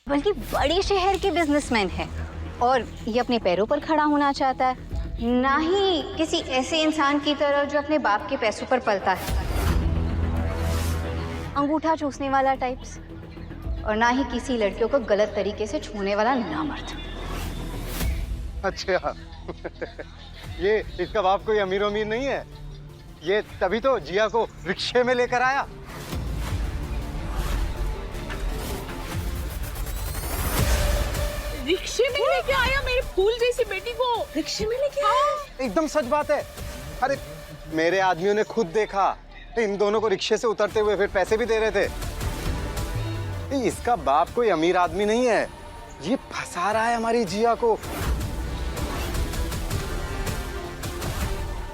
बल्कि बड़े शहर के बिजनेसमैन है और ये अपने पैरों पर खड़ा होना चाहता है, ना ही किसी ऐसे इंसान की तरह जो अपने बाप के पैसों पर पलता है, अंगूठा चूसने वाला टाइप्स, और ना ही किसी लड़कियों को गलत तरीके से छूने वाला नामर्द। अच्छा ये इसका बाप कोई अमीर अमीर नहीं है, ये तभी तो जिया को रिक्शे में लेकर आया। रिक्शे में लेके आया मेरे फूल जैसी बेटी को, रिक्शे में लेके आया। एकदम सच बात है। अरे मेरे आदमियों ने खुद देखा, इन दोनों को रिक्शे से उतरते हुए, फिर पैसे भी दे रहे थे। इसका बाप कोई अमीर आदमी नहीं है, ये फंसा रहा है हमारी जिया को।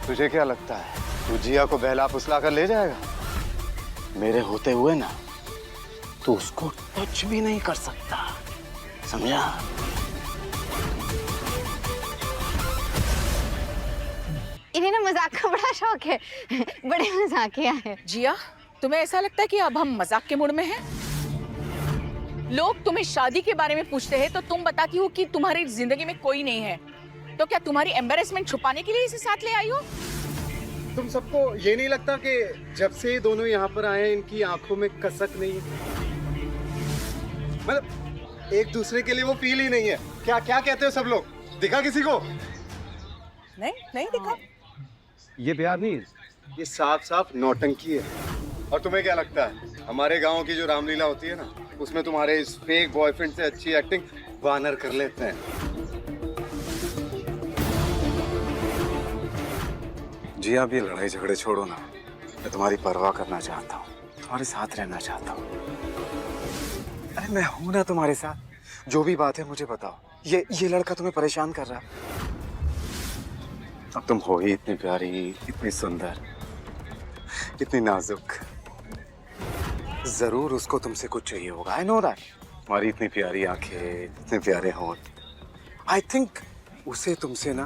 तुझे क्या लगता है तू जिया को बहला फुसला कर ले जाएगा? मेरे होते हुए ना तू उसको टच भी नहीं कर सकता, समझा? इन्हें ना मजाक का बड़ा शौक है, बड़े मजाकिया है। जिया, तुम्हें ऐसा लगता है कि अब हम मजाक के मूड में हैं? लोग तुम्हें शादी के बारे में पूछते हैं तो तुम बताती हो कि तुम्हारी जिंदगी में कोई नहीं है, तो क्या तुम्हारी एम्बैरेसमेंट छुपाने के लिए इसे साथ ले आई हो? तुम सबको ये नहीं लगता कि जब से ये दोनों यहाँ पर आए हैं इनकी आंखों में कसक नहीं है? मतलब एक दूसरे के लिए वो फील ही नहीं है। क्या क्या कहते हो सब लोग? दिखा किसी को? नहीं दिखा। ये प्यार नहीं है, ये साफ साफ नौटंकी है। और तुम्हें क्या लगता है हमारे गांव की जो रामलीला होती है ना, उसमें तुम्हारे इस फेक बॉयफ्रेंड से अच्छी एक्टिंग वानर कर लेते हैं। जी आप ये लड़ाई झगड़े छोड़ो ना, मैं तुम्हारी परवाह करना चाहता हूँ, तुम्हारे साथ रहना चाहता हूँ। अरे मैं हूं ना तुम्हारे साथ, जो भी बात है मुझे बताओ। ये लड़का तुम्हें परेशान कर रहा है। अब तुम हो ही इतनी प्यारी, इतनी सुंदर, इतनी नाजुक, जरूर उसको तुमसे कुछ चाहिए होगा। I know that. तुम्हारी इतनी प्यारी आंखें, इतने प्यारे होंठ, आई थिंक उसे तुमसे ना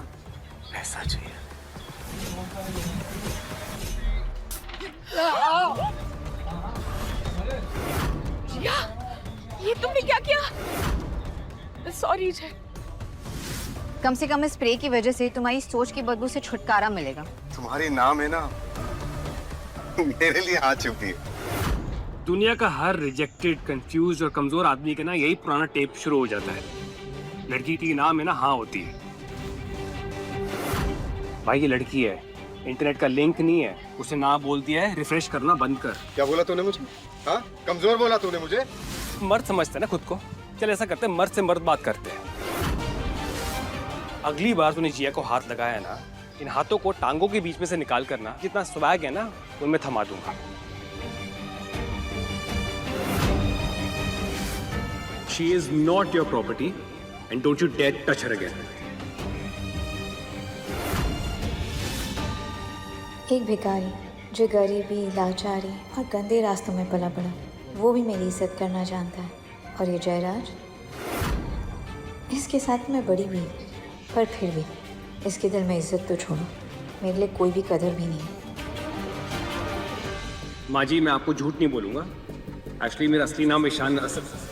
पैसा चाहिए। जिया, ये तुमने क्या किया? सॉरी जय। कम से कम इस स्प्रे की वजह से तुम्हारी सोच की बदबू से छुटकारा मिलेगा। तुम्हारी नाम है ना, मेरे लिए हाथ छुपी है। दुनिया का हर रिजेक्टेड, कंफ्यूज और कमजोर आदमी का ना यही पुराना टेप शुरू हो जाता है। लड़की की नाम है ना हाँ होती है। भाई ये लड़की है, इंटरनेट का लिंक नहीं है, उसे ना बोल दिया है रिफ्रेश करना बंद कर। क्या बोला तूने मुझे? हाँ, कमजोर बोला तूने मुझे? मर्द समझते हैं ना खुद को। चल ऐसा करते हैं, मर्द से मर्द बात करते हैं। अगली बार तूने जिया को हाथ लगाया ना, इन हाथों को टांगों के बीच में से निकाल करना, जितना स्वैग है ना उनमें थमा दूंगा। She is not your property and don't you dare touch her again. एक भिखारी जो गरीबी, लाचारी और गंदे रास्तों में पला पड़ा, वो भी मेरी इज्जत करना जानता है। और ये जयराज, इसके साथ मैं बड़ी भी, पर फिर भी इसके दिल में इज्जत तो छोड़ो, मेरे लिए कोई भी कदर भी नहीं है। माँ जी मैं आपको झूठ नहीं बोलूंगा, एक्चुअली मेरा असली नाम ईशान असद।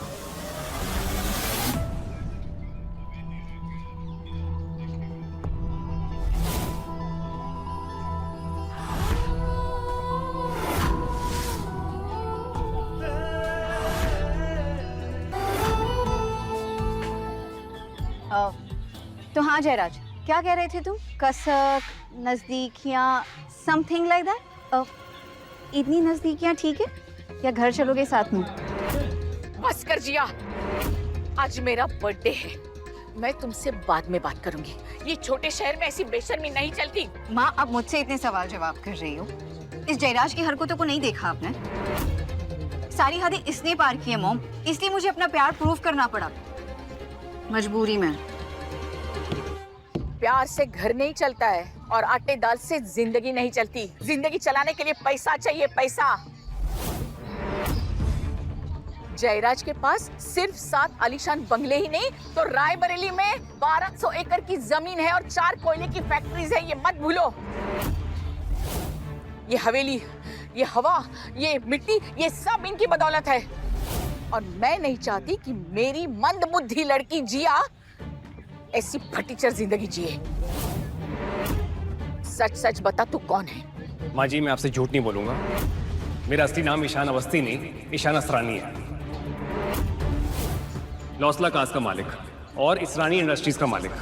तो हाँ जयराज, क्या कह रहे थे तुम? कसक, नजदीकियाँ, समथिंग लाइक दैट। इतनी नजदीकियाँ ठीक है या घर चलोगे साथ में? बस कर जिया, आज मेरा बर्थडे है, मैं तुमसे बाद में बात करूंगी। ये छोटे शहर में ऐसी बेशर्मी नहीं चलती। माँ अब मुझसे इतने सवाल जवाब कर रही हो, इस जयराज की हरकतों को नहीं देखा आपने? सारी हदें इसने पार की है मॉम, इसलिए मुझे अपना प्यार प्रूव करना पड़ा, मजबूरी में। प्यार से घर नहीं चलता है और आटे दाल से जिंदगी नहीं चलती। जिंदगी चलाने के लिए पैसा चाहिए, पैसा। जयराज के पास सिर्फ 7 आलीशान बंगले ही नहीं तो रायबरेली में 1200 एकड़ की जमीन है और 4 कोयले की फैक्ट्रीज है, ये मत भूलो। ये हवेली, ये हवा, ये मिट्टी, ये सब इनकी बदौलत है। और मैं नहीं चाहती कि मेरी मंदबुद्धि लड़की जिया ऐसी फटीचर जिंदगी जिए। सच सच बता, तू कौन है? माँ जी, मैं आपसे झूठ नहीं बोलूंगा। मेरा असली नाम ईशान अवस्थी नहीं, ईशान असरानी है। लौसला कास का मालिक और इसरानी इंडस्ट्रीज का मालिक।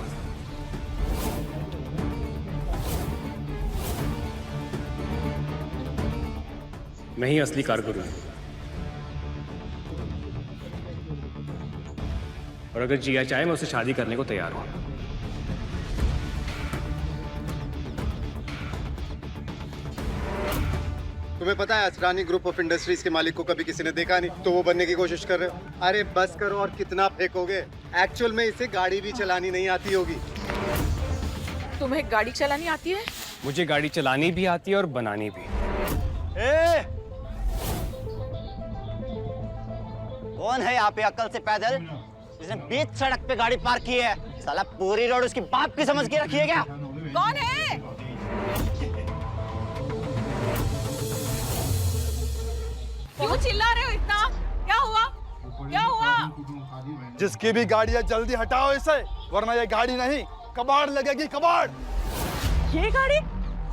मैं ही असली कारकुन हूं। और अगर जिया चाहे, मैं उससे शादी करने को तैयार हूं। तुम्हें पता है असरानी ग्रुप ऑफ इंडस्ट्रीज के मालिक को कभी किसी ने देखा नहीं, तो वो बनने की कोशिश कर रहे हो? अरे बस करो, और कितना फेंकोगे? एक्चुअल में इसे गाड़ी भी चलानी नहीं आती होगी। तुम्हें गाड़ी चलानी आती है? मुझे गाड़ी चलानी भी आती है और बनानी भी। कौन है यहाँ पे अक्ल से पैदल जिसने बीच सड़क पे गाड़ी पार्क की है? साला पूरी रोड उसकी बाप की समझ के रखी है क्या? कौन है? क्यों चिल्ला रहे हो इतना? क्या हुआ? क्या हुआ? जिसकी भी गाड़ी है जल्दी हटाओ इसे, वरना ये गाड़ी नहीं कबाड़ लगेगी, कबाड़। ये गाड़ी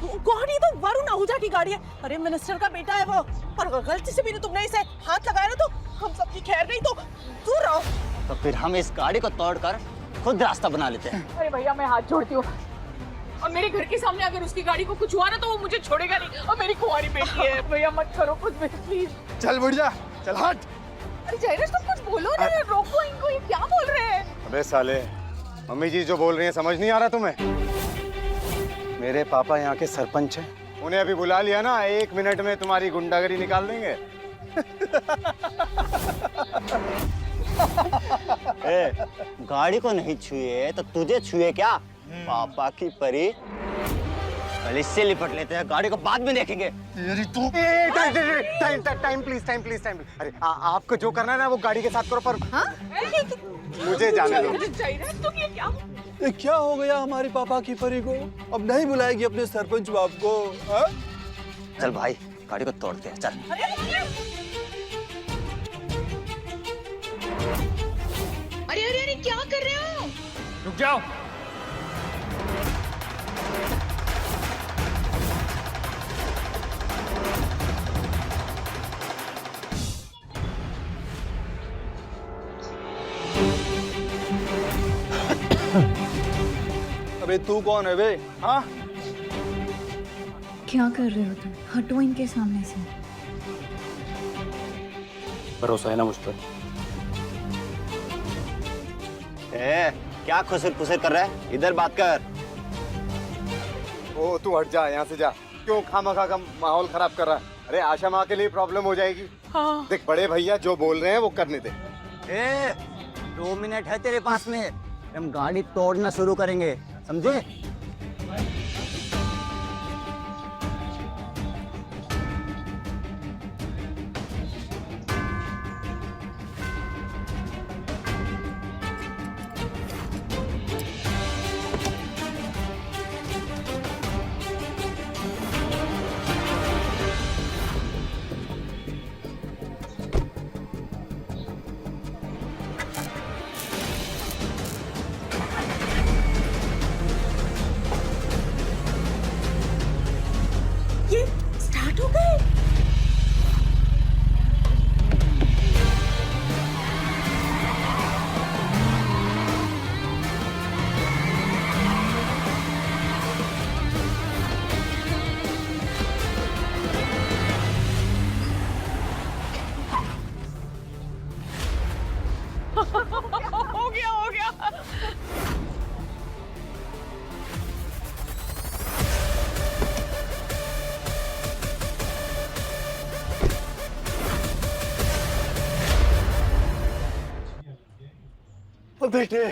तो वरुण आहूजा की गाड़ी है। अरे मिनिस्टर का बेटा है वो, और अगर गलती से भी तुमने इसे हाथ लगाया ना तो हम सबकी खैर नहीं। तो दूर रहो। तो फिर हम इस गाड़ी को तोड़कर खुद रास्ता बना लेते हैं। अरे भैया, मैं हाथ जोड़ती हूँ। और मेरे घर के सामने अगर उसकी गाड़ी को कुछ हुआ ना तो वो मुझे छोड़ेगा नहीं। और मेरी कुंवारी बेटी है। भैया मत करो कुछ भी प्लीज। चल बुढ़िया, चल हट। अरे जयराज, तुम कुछ बोलो ना, रोको इनको। ये क्या बोल रहे हैं? अबे साले, मम्मी जी जो बोल रही हैं समझ नहीं आ रहा तुम्हें? मेरे पापा यहाँ के सरपंच हैं, उन्हें अभी बुला लिया ना, 1 मिनट में तुम्हारी गुंडागरी निकाल देंगे। गाड़ी को नहीं छुए तो तुझे छुए क्या? पापा की परी। कल इससे लिपट लेते हैं, गाड़ी को बाद में देखेंगे। तेरी तू time please, time please, time. अरे आपको जो करना है ना वो गाड़ी के साथ करो, पर मुझे जाने दो। जयराज, तुम ये क्या? ये क्या हो गया हमारे पापा की परी को? अब नहीं बुलाएगी अपने सरपंच बाप को? हा? चल भाई, गाड़ी को तोड़ते हैं, चल। अरे अरे अरे, क्या कर रहे हो? रुक जाओ। अबे तू कौन है बे? हाँ, क्या कर रहे हो तुम? हटो इनके सामने से। भरोसा है ना मुझ पर? क्या खुसर पुसर कर रहा है? इधर बात कर। ओ तू हट जा, यहाँ से जा। क्यों खामखा का माहौल खराब कर रहा है? अरे आशा माँ के लिए प्रॉब्लम हो जाएगी। हाँ। देख, बड़े भैया जो बोल रहे हैं वो करने दे। 2 मिनट है तेरे पास में, हम गाड़ी तोड़ना शुरू करेंगे, समझे? ये स्टार्ट हो गए। हो गया, हो गया। बेटे,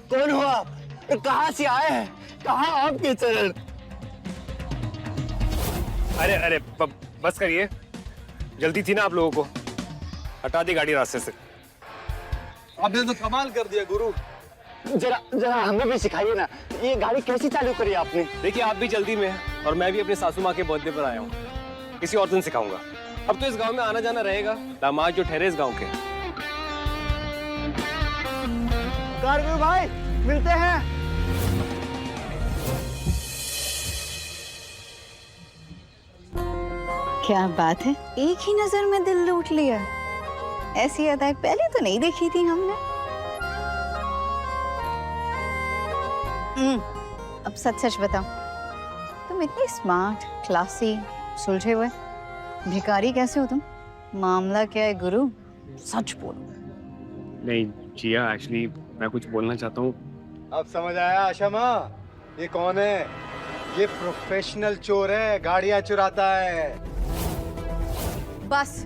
कौन हो आप? कहाँ से आए हैं? कहाँ आपके चरण? अरे अरे, बस करिए, जल्दी थी ना आप लोगों को। हटा दी गाड़ी रास्ते से। आपने तो कमाल कर दिया गुरु। जरा हमें भी सिखाइए ना, ये गाड़ी कैसे चालू करी आपने? देखिए, आप भी जल्दी में हैं और मैं भी अपने सासू माँ के बर्थडे पर आया हूँ। किसी और दिन सिखाऊंगा। अब तो इस गांव में आना जाना रहेगा, दामाद जो ठहरे इस गांव के। कारगिल भाई मिलते हैं। क्या बात है, एक ही नजर में दिल लूट लिया। ऐसी अदाएं पहले तो नहीं देखी थी हमने। अब सच सच बताओ, तुम इतनी स्मार्ट, क्लासी, सुलझे हुए भिखारी कैसे हो तुम? मामला क्या है गुरु, सच बोलो। नहीं जिया, एक्चुअली मैं कुछ बोलना चाहता हूँ। अब समझ आया आशा माँ, ये कौन है? ये प्रोफेशनल चोर है, गाड़ियाँ चुराता है। बस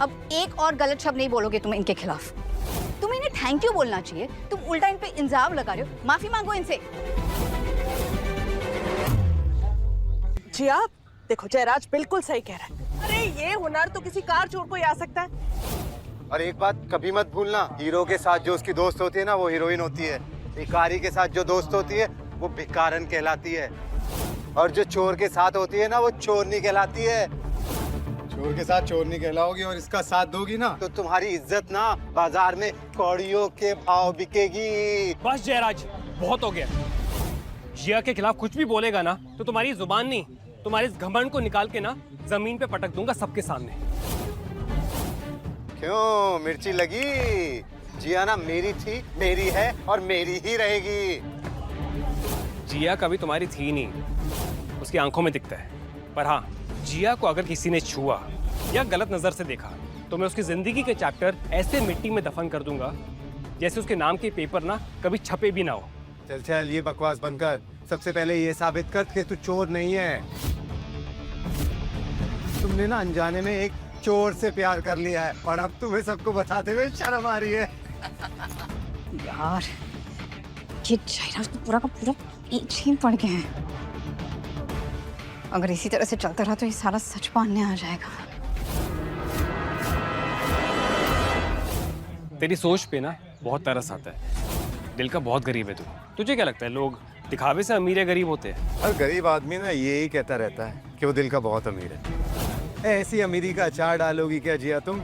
अब एक और गलत शब्द नहीं बोलोगे तुम इनके खिलाफ। तुम इन्हें थैंक यू बोलना चाहिए, तुम उल्टा इन पे इल्जाम लगा रहे हो। माफी मांगो इनसे। जी आप देखो, जयराज बिल्कुल सही कह रहा है। अरे ये हुनर तो किसी कार चोर को ही आ सकता है। और एक बात कभी मत भूलना, हीरो के साथ जो उसकी दोस्त होती है ना, वो हीरोइन होती है। भिखारी के साथ जो दोस्त होती है वो भिखारन कहलाती है, और जो चोर के साथ होती है ना, वो चोरनी कहलाती है। चोर के साथ चोरनी कहलाओगी और इसका साथ दोगी ना, तो तुम्हारी इज्जत ना बाजार में कौड़ियों के भाव बिकेगी। बस जयराज, बहुत हो गया। जिया के खिलाफ कुछ भी बोलेगा ना तो तुम्हारी जुबान नहीं, तुम्हारे इस घमंड को निकाल के ना जमीन पे पटक दूंगा सबके सामने। क्यों मिर्ची लगी? जिया ना मेरी थी, मेरी है और मेरी ही रहेगी। जिया कभी तुम्हारी थी नहीं, उसकी आंखों में दिखता है। पर हाँ, जिया को अगर किसी ने छुआ या गलत नजर से देखा तो मैं उसकी जिंदगी के चैप्टर ऐसे मिट्टी में दफन कर दूंगा जैसे उसके नाम के पेपर ना कभी छपे भी ना हो। चल चल, ये बकवास बंद कर। सबसे पहले ये साबित कर कि तू चोर नहीं है। तुमने ना अनजाने में एक चोर से प्यार कर लिया है और अब तुम्हें सबको बताते हुए शर्म आ रही है। यार ये जयराज तो पूरा का पूरा पीछे पड़ गया है। अगर इसी तरह से चलता रहा तो ये सारा सच मानने आ जाएगा। तेरी सोच पे ना बहुत तरस आता है। दिल का बहुत गरीब है तू। तुझे क्या लगता है लोग दिखावे से अमीर या गरीब होते हैं? हर गरीब आदमी ना यही कहता रहता है कि वो दिल का बहुत अमीर है। ऐसी अमीरी का अचार डालोगी क्या जिया तुम,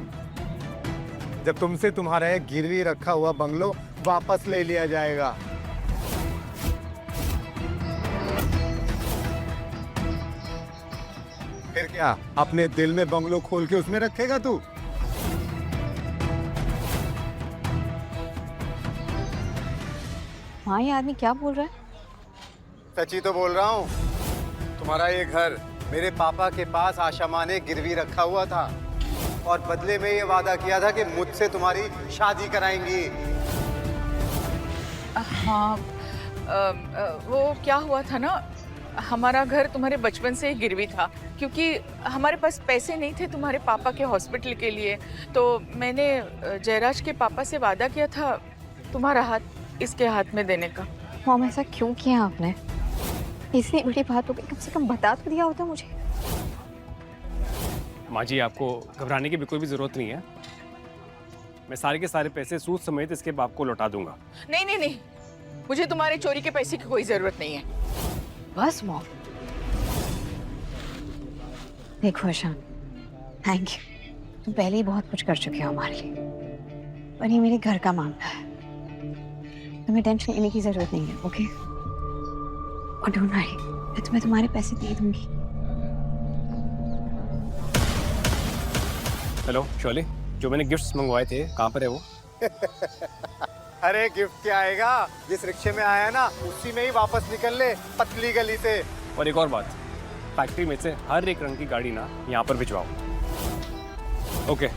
जब तुमसे तुम्हारा एक गिरवी रखा हुआ बंगलो वापस ले लिया जाएगा? फिर क्या अपने दिल में बंगलो खोल के उसमें रखेगा तू? हाँ, ये आदमी क्या बोल रहा है? सच्ची तो बोल रहा हूँ। तुम्हारा ये घर मेरे पापा के पास आशा माँ ने गिरवी रखा हुआ था और बदले में ये वादा किया था कि मुझसे तुम्हारी शादी कराएंगी। हाँ, वो क्या हुआ था ना, हमारा घर तुम्हारे बचपन से ही गिरवी था क्योंकि हमारे पास पैसे नहीं थे तुम्हारे पापा के हॉस्पिटल के लिए। तो मैंने जयराज के पापा से वादा किया था तुम्हारा हाथ इसके हाथ में देने का। मॉम, ऐसा क्यों किया आपने? इतनी बड़ी बात हो गई, कम से कम बता तो दिया होता मुझे। माँ जी, आपको घबराने की भी कोई भी जरूरत नहीं है। मैं सारे के सारे पैसे सूद समेत इसके बाप को लौटा दूंगा। नहीं नहीं नहीं, मुझे तुम्हारे चोरी के पैसे की कोई जरूरत नहीं है। बस मॉम। देखो ईशान, थैंक यू। तुम पहले ही बहुत कुछ कर चुके हो हमारे लिए, पर ये मेरे घर का मामला है। तुम्हें टेंशन लेने की जरूरत नहीं है, ओके? और डोंट वरी, मैं तुम्हें तुम्हारे पैसे दे दूंगी। हेलो शोले, जो मैंने गिफ्ट्स मंगवाए थे कहाँ पर है वो? अरे गिफ्ट क्या आएगा, जिस रिक्शे में आया ना उसी में ही वापस निकल ले, पतली गली से। और एक और बात, फैक्ट्री में से हर एक रंग की गाड़ी ना यहाँ पर भिजवाओ। ओके।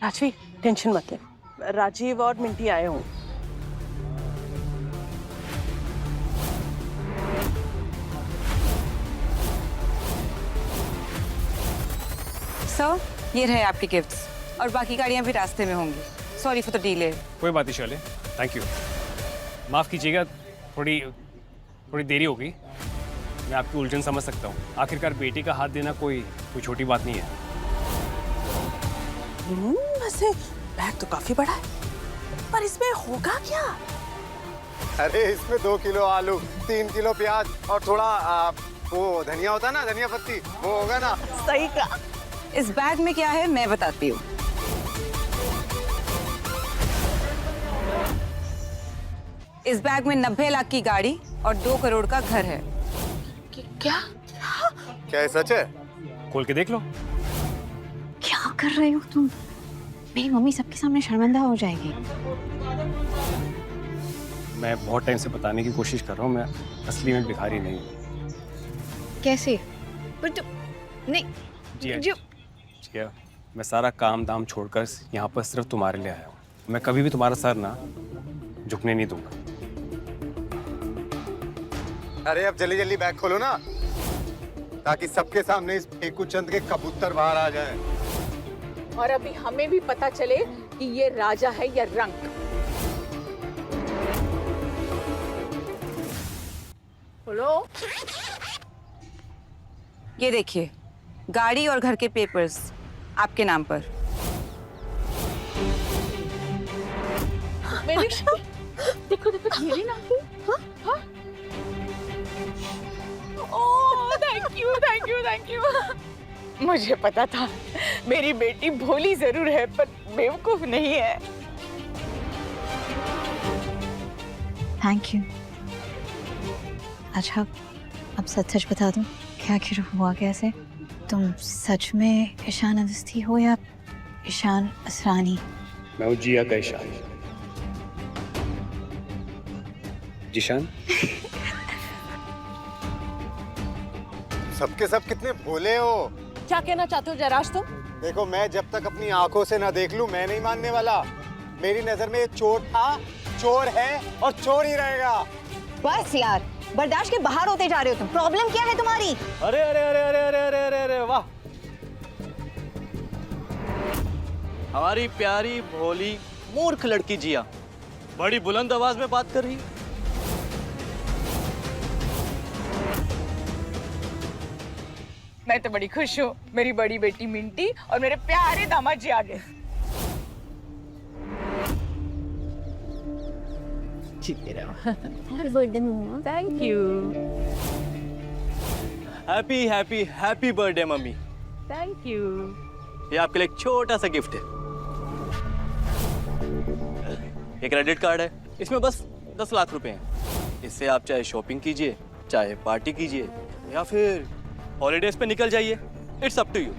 राजवी टेंशन मत ले, राजीव और मिंटी आए हों। सर, ये रहे आपके गिफ्ट्स और बाकी गाड़ियां भी रास्ते में होंगी। Sorry for the delay. कोई बात नहीं शोले, थैंक यू। माफ़ कीजिएगा, थोड़ी देरी हो गई। मैं आपकी उलझन समझ सकता हूँ। आखिरकार बेटी का हाथ देना कोई छोटी बात नहीं है। वैसे बैग तो काफी बड़ा है, पर इसमें होगा क्या? अरे इसमें 2 किलो आलू, 3 किलो प्याज और थोड़ा वो धनिया होता है ना, धनिया पत्ती, वो होगा ना। सही कहा। इस बैग में क्या है मैं बताती हूँ। इस बैग में 90 लाख की गाड़ी और 2 करोड़ का घर है। क्या? क्या है, सच है? खोल के देख लो। क्या कर रहे हो तुम? मेरी मम्मी सबके सामने शर्मिंदा हो जाएगी। मैं बहुत टाइम से बताने की कोशिश कर रहा हूँ, मैं असली में भिखारी नहीं हूँ। कैसे? पर तुम नहीं जिया, जो जिया, मैं सारा काम दाम छोड़कर यहाँ पर सिर्फ तुम्हारे लिए आया हूँ। मैं कभी भी तुम्हारा सर ना झुकने नहीं दूंगा। अरे अब जल्दी जल्दी बैग खोलो ना, ताकि सबके सामने इस फेकू चंद के कबूतर बाहर आ जाए। और अभी हमें भी पता चले कि ये राजा है या रंक। बोलो। ये देखिए, गाड़ी और घर के पेपर्स आपके नाम पर। मेरे देखो देखो मेरी नाम पे। हाँ? Oh thank you thank you thank you. मुझे पता था मेरी बेटी भोली जरूर है पर बेवकूफ नहीं है। Thank you. अच्छा अब सच सच बता दो, क्या आखिर हुआ कैसे? तुम सच में ईशान अवस्थी हो या ईशान असरानी? मैं हूँ जिया का ईशान। जीशान? सबके सब कितने भोले हो। क्या कहना चाहते हो जयराज तुम? देखो, मैं जब तक अपनी आंखों से ना देख लूं मैं नहीं मानने वाला। मेरी नजर में ये चोर था, चोर है और चोर ही रहेगा। बस यार, बर्दाश्त के बाहर होते जा रहे हो तुम। प्रॉब्लम क्या है तुम्हारी? अरे अरे अरे अरे अरे अरे अरे अरे वाह, हमारी प्यारी भोली मूर्ख लड़की जिया बड़ी बुलंद आवाज में बात कर रही है। मैं तो बड़ी खुश हूँ, मेरी बड़ी बेटी मिंटी और मेरे प्यारे दामाद जी आ गए। Thank you. Happy happy happy birthday mummy. Thank you. ये आपके लिए एक छोटा सा गिफ्ट है। एक क्रेडिट कार्ड है, इसमें बस 10 लाख रुपए हैं। इससे आप चाहे शॉपिंग कीजिए, चाहे पार्टी कीजिए या फिर हॉलीडेज पे निकल जाइए। It's up to you.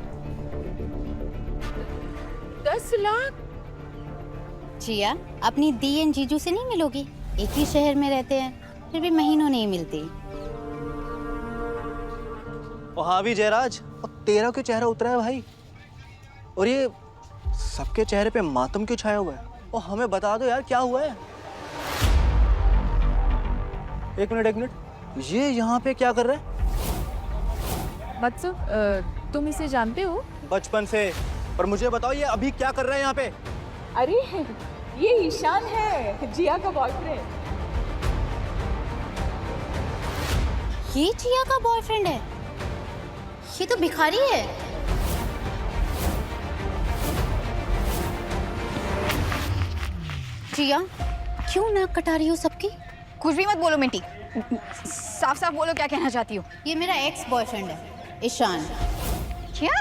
10 lakh? Jiya, अपनी दी एंड जीजू से नहीं मिलोगी? एक ही शहर में रहते हैं, फिर भी महीनों नहीं मिलती। और हाँ भी जयराज, और तेरा क्यों चेहरा उतरा है भाई? और ये सबके चेहरे पे मातम क्यों छाया हुआ है? और हमें बता दो यार, क्या हुआ है? एक मिनट, ये यहाँ पे क्या कर रहा है? बत्सु, तुम इसे जानते हो? बचपन से। पर मुझे बताओ, ये अभी क्या कर रहा है यहाँ पे? अरे ये ईशान है, जिया का बॉयफ्रेंड। ये जिया का बॉयफ्रेंड है? ये तो भिखारी है। जिया, क्यों नाक कटा रही हो सबकी? कुछ भी मत बोलो मिंटी, साफ साफ बोलो क्या कहना चाहती हो। ये मेरा एक्स बॉयफ्रेंड है, ईशान। क्या?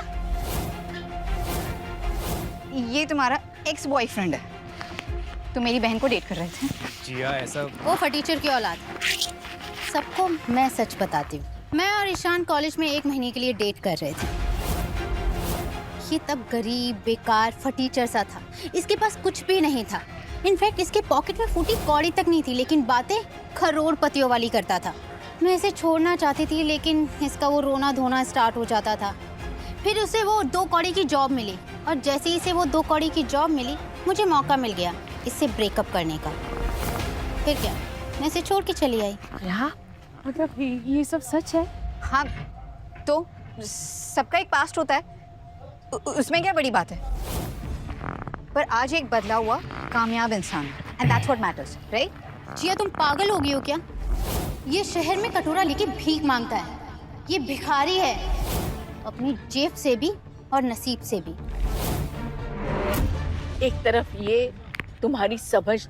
ये तुम्हारा एक्स बॉयफ्रेंड है? तुम मेरी बहन को डेट कर रहे थे? जिया ऐसा। वो फटीचर की औलाद। सबको मैं सच बताती हूँ, मैं और ईशान कॉलेज में 1 महीने के लिए डेट कर रहे थे। ये तब गरीब, बेकार, फटीचर सा था। इसके पास कुछ भी नहीं था। इनफैक्ट इसके पॉकेट में फूटी कौड़ी तक नहीं थी, लेकिन बातें करोड़पतियों वाली करता था। मैं इसे छोड़ना चाहती थी, लेकिन इसका वो रोना धोना स्टार्ट हो जाता था। फिर उसे वो 2 कौड़ी की जॉब मिली, और जैसे ही इसे वो 2 कौड़ी की जॉब मिली, मुझे मौका मिल गया इससे ब्रेकअप करने का। फिर क्या, मैं इसे छोड़ के चली आई। क्या मतलब ये सब सच है? हाँ, तो सबका एक पास्ट होता है, उसमें क्या बड़ी बात है? पर आज एक बदला हुआ कामयाब इंसान, and that's what matters, right? Jiya, तुम पागल हो गई हो क्या? ये शहर में कटोरा लेके भीख मांगता है, ये भिखारी है, अपनी जेब से भी और नसीब से भी। एक तरफ ये तुम्हारी समझ